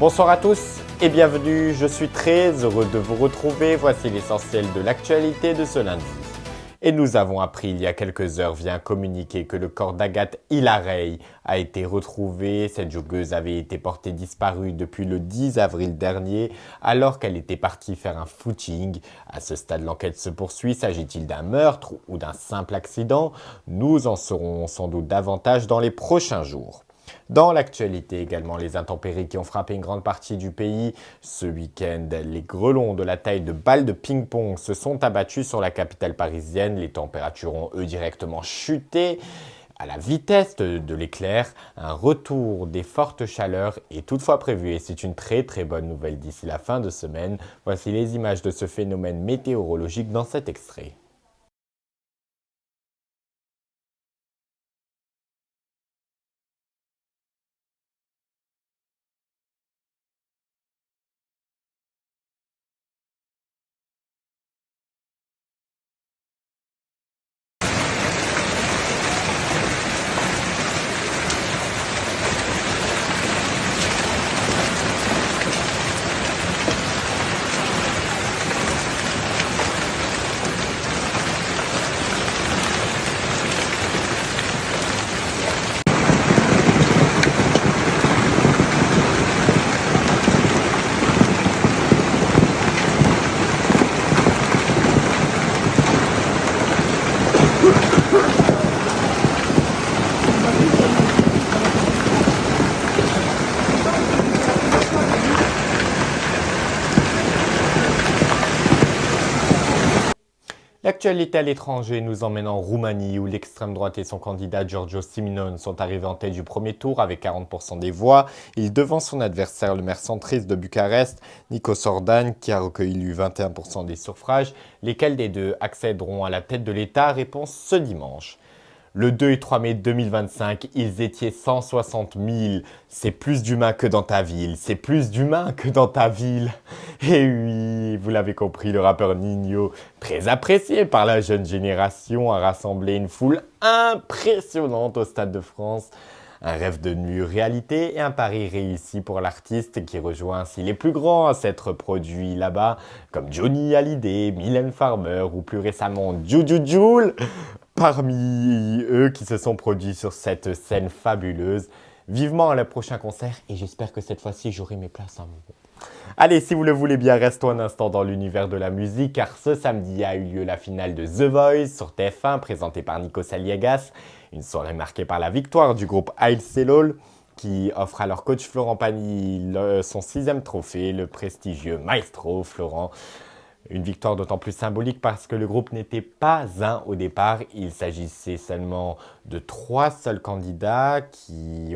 Bonsoir à tous et bienvenue, je suis très heureux de vous retrouver. Voici l'essentiel de l'actualité de ce lundi. Et nous avons appris il y a quelques heures via un communiqué que le corps d'Agathe Hilarey a été retrouvé. Cette joggeuse avait été portée disparue depuis le 10 avril dernier alors qu'elle était partie faire un footing. À ce stade, l'enquête se poursuit. S'agit-il d'un meurtre ou d'un simple accident? Nous en saurons sans doute davantage dans les prochains jours. Dans l'actualité également, les intempéries qui ont frappé une grande partie du pays. Ce week-end, les grêlons de la taille de balles de ping-pong se sont abattus sur la capitale parisienne. Les températures ont eux directement chuté à la vitesse de l'éclair. Un retour des fortes chaleurs est toutefois prévu et c'est une très bonne nouvelle d'ici la fin de semaine. Voici les images de ce phénomène météorologique dans cet extrait. L'actualité à l'étranger nous emmène en Roumanie où l'extrême droite et son candidat Giorgio Simion sont arrivés en tête du premier tour avec 40% des voix. Il devance son adversaire, le maire centriste de Bucarest, Nikos Orban, qui a recueilli 21% des suffrages. Lesquels des deux accéderont à la tête de l'État? Réponse ce dimanche. Le 2 et 3 mai 2025, ils étaient 160 000. C'est plus d'humains que dans ta ville. C'est plus d'humains que dans ta ville. Et oui, vous l'avez compris, le rappeur Ninho, très apprécié par la jeune génération, a rassemblé une foule impressionnante au Stade de France. Un rêve devenu réalité et un pari réussi pour l'artiste qui rejoint ainsi les plus grands à s'être produits là-bas, comme Johnny Hallyday, Mylène Farmer ou plus récemment Juju Joule. Parmi eux qui se sont produits sur cette scène fabuleuse. Vivement le prochain concert et j'espère que cette fois-ci j'aurai mes places à mon. Allez, si vous le voulez bien, restons un instant dans l'univers de la musique car ce samedi a eu lieu la finale de The Voice sur TF1 présentée par Nikos Aliagas. Une soirée marquée par la victoire du groupe Haïl Sellol qui offre à leur coach Florent Pagny son 6e trophée, le prestigieux Maestro Florent. Une victoire d'autant plus symbolique parce que le groupe n'était pas un au départ. Il s'agissait seulement de 3 seuls candidats qui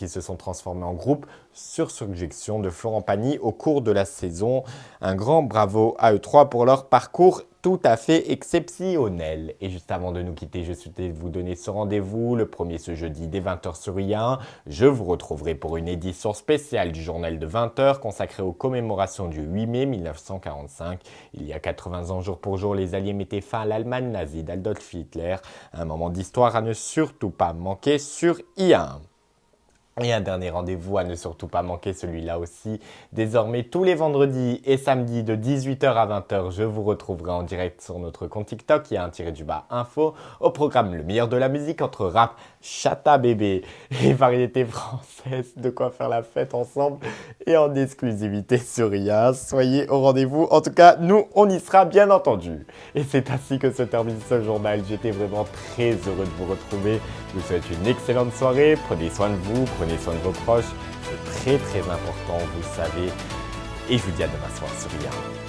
se sont transformés en groupe sur suggestion de Florent Pagny au cours de la saison. Un grand bravo à eux 3 pour leur parcours tout à fait exceptionnel. Et juste avant de nous quitter, je souhaitais vous donner ce rendez-vous, le premier ce jeudi dès 20h sur IA1. Je vous retrouverai pour une édition spéciale du journal de 20h consacrée aux commémorations du 8 mai 1945. Il y a 80 ans, jour pour jour, les Alliés mettaient fin à l'Allemagne nazie d'Adolf Hitler. Un moment d'histoire à ne surtout pas manquer sur IA1. Et un dernier rendez-vous à ne surtout pas manquer, celui-là aussi. Désormais, tous les vendredis et samedis de 18h à 20h, je vous retrouverai en direct sur notre compte TikTok. Il y a un tiré-du-bas info. Au programme, le meilleur de la musique entre rap, chata bébé et variétés françaises. De quoi faire la fête ensemble et en exclusivité sur IA. Soyez au rendez-vous. En tout cas, nous, on y sera bien entendu. Et c'est ainsi que se termine ce journal. J'étais vraiment très heureux de vous retrouver. Je vous souhaite une excellente soirée. Prenez soin de vous, prenez soin de vos proches. C'est très important, vous le savez. Et je vous dis à demain soir sur IA.